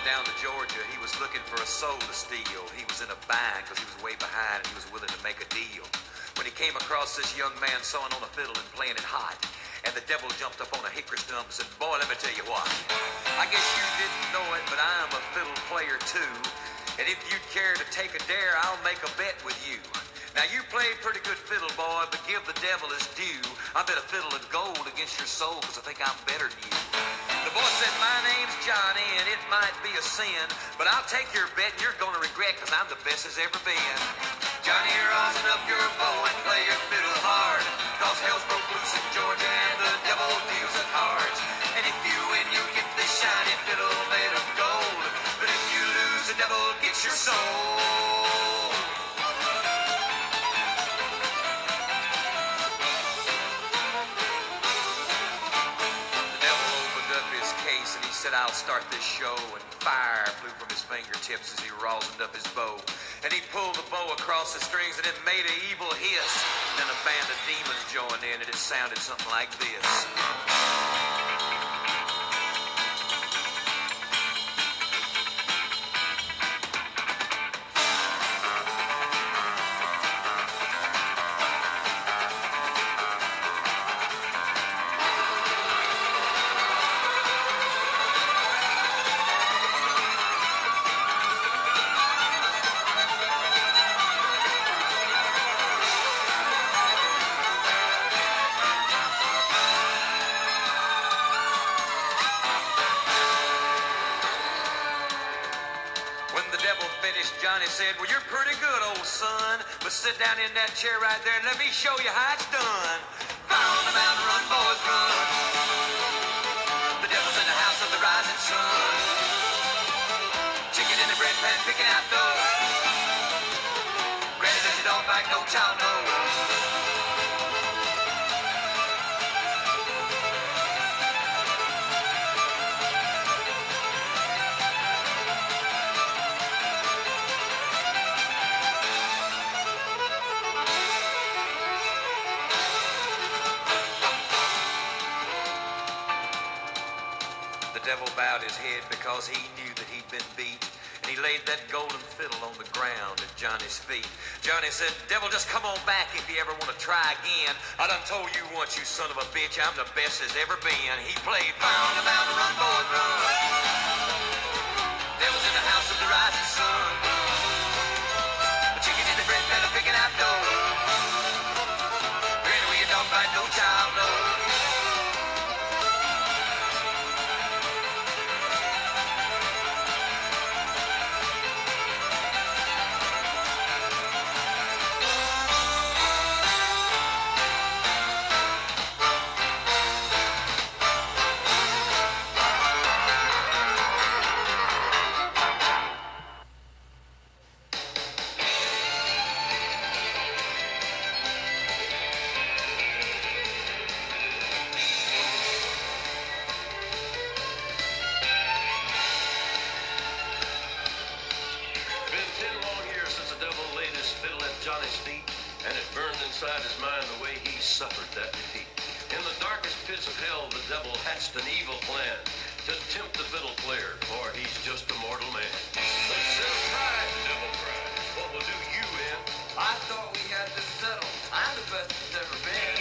down to Georgia. He was looking for a soul to steal. He was in a bind because he was way behind and he was willing to make a deal. When he came across this young man sawing on a fiddle and playing it hot, and the devil jumped up on a hickory stump and said, boy, let me tell you what. I guess you didn't know it, but I'm a fiddle player too. And if you'd care to take a dare, I'll make a bet with you. Now, you played pretty good fiddle, boy, but give the devil his due. I bet a fiddle of gold against your soul, because I think I'm better than you. The boy said, my name's Johnny, and it might be a sin, but I'll take your bet, and you're going to regret, because I'm the best as ever been. Johnny, rosin up your bow and play your fiddle hard, because hell's broke loose in Georgia, and the devil deals the cards. And if you win, you get this shiny fiddle made of gold, but if you lose, the devil gets your soul. And he said, I'll start this show, and fire flew from his fingertips as he rosined up his bow. And he pulled the bow across the strings, and it made an evil hiss. Then a band of demons joined in, and it sounded something like this. Johnny said, well, you're pretty good, old son, but sit down in that chair right there and let me show you how it's done. Fire on the mountain, run, boys, run. The devil's in the house of the rising sun. Chicken in the bread pan, picking out dough. Granny does it all back, no child knows. The devil bowed his head because he knew that he'd been beat, and he laid that golden fiddle on the ground at Johnny's feet. Johnny said, devil, just come on back if you ever want to try again. I done told you once, you son of a bitch, I'm the best there's ever been. He played Fire on the Mountain, Run, Boys, Run. Devil's in the house of the rising sun. A chicken in the bread pan, picking out dough. Granny, where you don't bite, no child knows. Johnny's feet, and it burned inside his mind the way he suffered that defeat. In the darkest pits of hell, the devil hatched an evil plan to tempt the fiddle player, for he's just a mortal man. The sinner cried, the devil cried, what will do you in? I thought we had this settled. I'm the best that's ever been.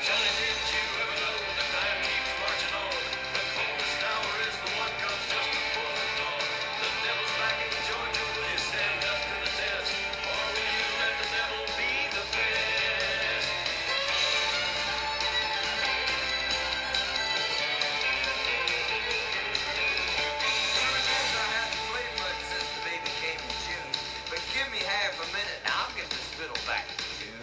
Johnny, did you ever know the time keeps marching on? The coldest hour is the one comes just before the dawn. The devil's back in Georgia, will you stand up to the test? Or will you let the devil be the best? I haven't played much since the baby came in June, but give me half a minute and I'll get this fiddle back in tune.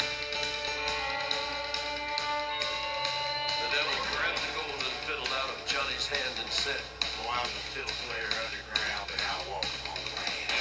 The devil grabbed the golden fiddle out of Johnny's hand and said, "Oh, I'm the fiddle player underground, and I'll walk on the land."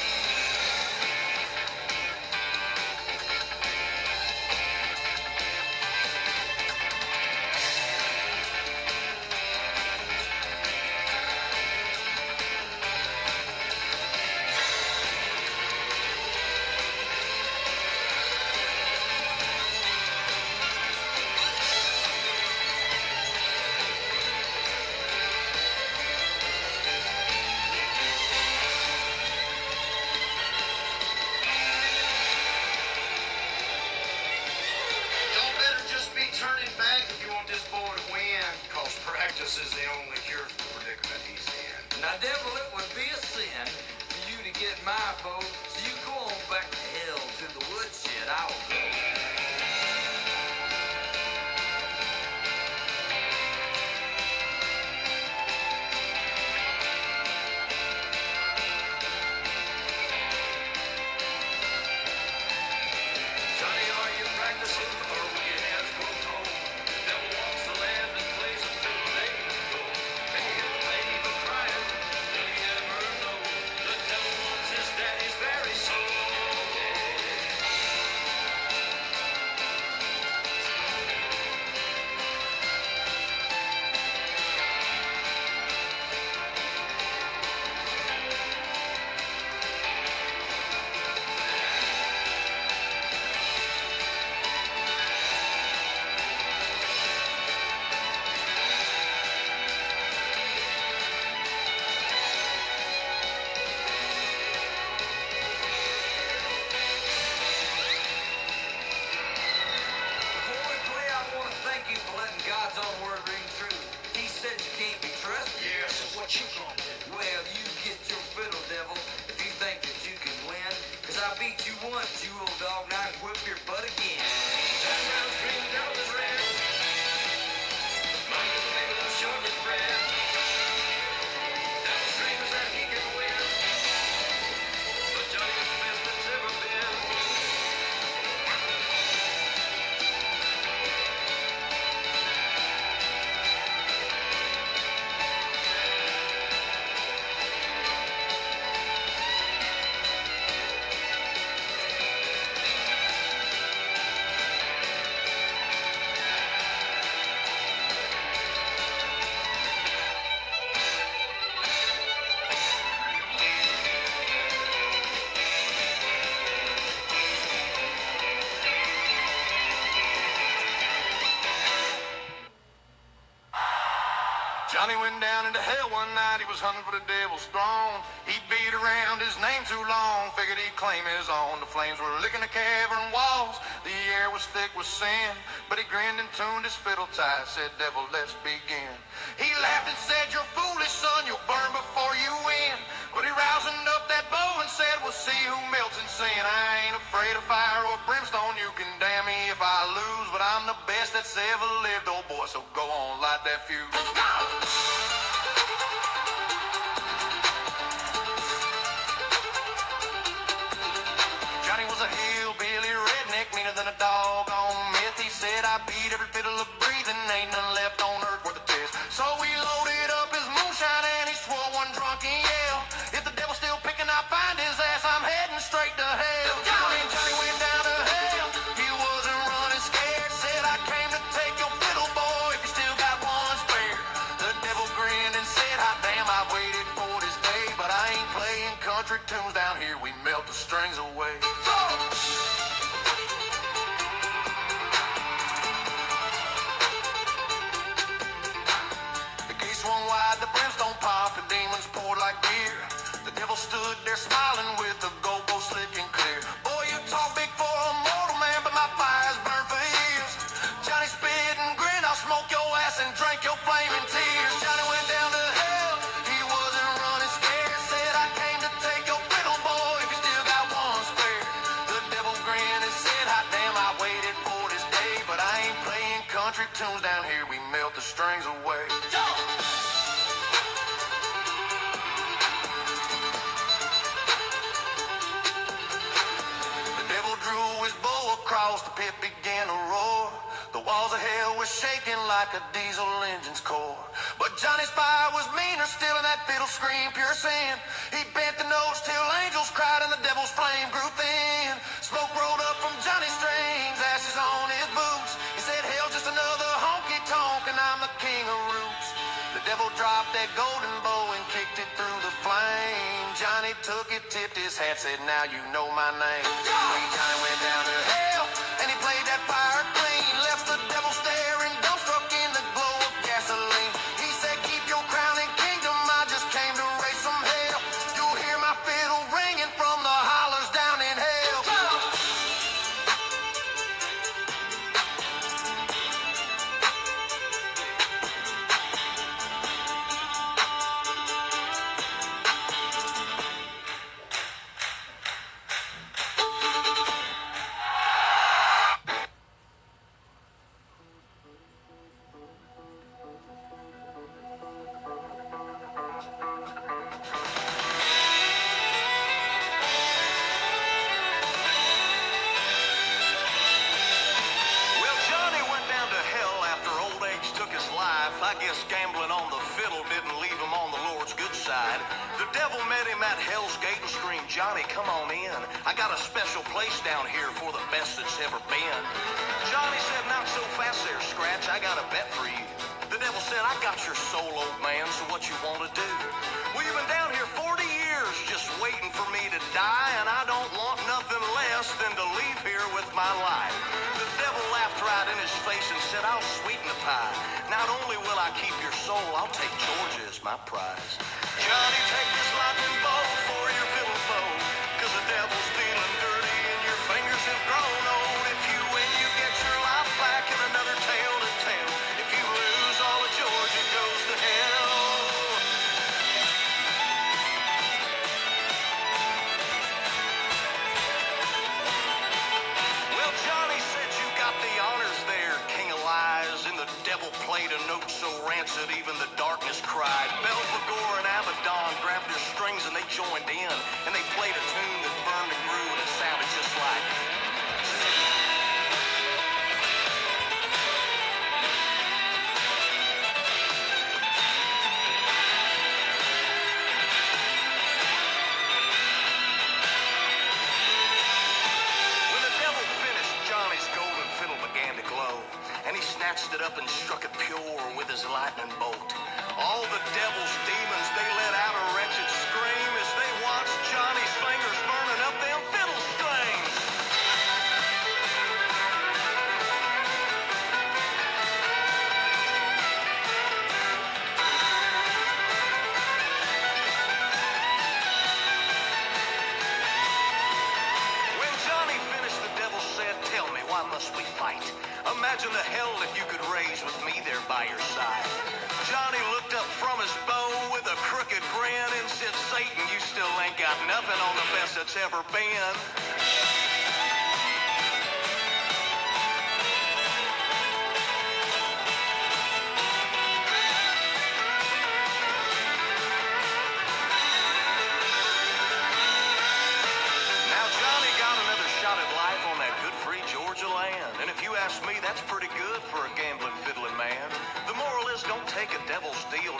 Now, devil, it would be a sin for you to get my bow, so you go on back to hell to the woodshed. I will go. Johnny, are you practicing or will your hands grow cold? The devil walks the land and plays a fiddle naked and gold. And you hear the baby crying, will he ever know? The devil wants his daddy's very soul. Before we play, I want to thank you for letting God's own word ring true. He said you can't be trusted. Yeah, so what you gonna do? Well, you get your fiddle, devil, if you think that you can win. Cause I beat you once, you old dog, now I can whip your butt again. That round green down the red. My little baby loves shortbread bread. Devil dreams that he can win. But Johnny is the best that's ever been. Johnny went down into hell one night, he was hunting for the devil's throne. He'd beat around his name too long, figured he'd claim his own. The flames were licking the cavern walls, the air was thick with sin. But he grinned and tuned his fiddle tight, said, devil, let's begin. He laughed and said, you're foolish, son, you'll burn before you win. But he rousened up that bow and said, we'll see who melts in sin. I ain't afraid of fire or brimstone, you can damn me if I lose. But I'm the best that's ever lived, old boy, so go on, light that fuse. Johnny was a hillbilly redneck, meaner than a dog on myth. He said, I beat every fiddle of breathing, ain't none left on earth worth a test. So he loaded up his moonshine and he swore one drunken yell, if the devil's still picking, I'll find his ass, I'm heading straight to hell. Johnny went down to hell, he wasn't running scared, said, I came to take your fiddle, boy, if you still got one spare. The devil grinned and said, hot damn, I waited for this day, but I ain't playing country tunes down here, we melt the strings away. The gate swung wide, the brimstone popped, the demons poured like beer. The devil stood there smiling with the gobo slick and clear. Boy, you talk big for a mortal man, but my fire's burned for years. Johnny spit and grinned, I'll smoke your ass and drink your flaming tears. Johnny went down to hell, he wasn't running scared, said, I came to take your fiddle, boy, if you still got one spare. The devil grinned and said, hot damn, I waited for this day, but I ain't playing country tunes down here, we melt the strings away. The devil drew his bow across, the pit began to roar. The walls of hell were shaking like a diesel engine's core. But Johnny's fire was meaner still, and that fiddle screamed pure sin. He bent the notes till angels cried and the devil's flame grew thin. Smoke rolled up from Johnny's strings, ashes on his boots. He said, hell's just another honky-tonk and I'm the king of roots. The devil dropped that golden bow and kicked it through the flame. Johnny took it, tipped his hat, said, now you know my name. Johnny went down to hell and he played that fire clean, left the devil staring, dumbstruck in the glow of gasoline. He said, keep your crown and kingdom, I just came to raise some hell. You'll hear my fiddle ringing from the hollers down in hell. guess gambling on the fiddle didn't leave him on the Lord's good side. The devil met him at Hell's Gate and screamed, Johnny, come on in. I got a special place down here for the best that's ever been. Johnny said, not so fast there, Scratch, I got a bet for you. The devil said, I got your soul, old man, so what you want to do? Well, you've been down here 40 years just waiting for me to die, and I don't want nothing less than to leave here with my life. The devil laughed right in his face and said, I'll sweeten the pie. Not only will I keep your soul, I'll take Georgia as my prize. Johnny, take this lightning bolt for your fiddle bow, 'cause the devil's feeling dirty and your fingers have grown old. If you win, you get your life back and another tale to tell. If you lose, all of Georgia goes to hell. Well, Johnny said you got the honors there, King of Lies, and the devil played a note so rancid even the darkness cried. Belphegor and Abaddon grabbed their strings and they joined in, and they played a tune that burned and grew, and it sounded just like. When the devil finished, Johnny's golden fiddle began to glow, and he snatched it up and struck it pure with his lightning bolt. All the devil's demons, they let out a wretched scream as they watched Johnny's fingers burning up them fiddle strings. When Johnny finished, the devil said, tell me, why must we fight? Imagine the hell that you could raise with me there by your side. Johnny looked up from his bow with a crooked grin and said, Satan, you still ain't got nothing on the best that's ever been. Now Johnny got another shot at life on that good free Georgia land. And if you ask me, that's pretty good for a gambling, fiddling man. The moral is, don't take a devil's deal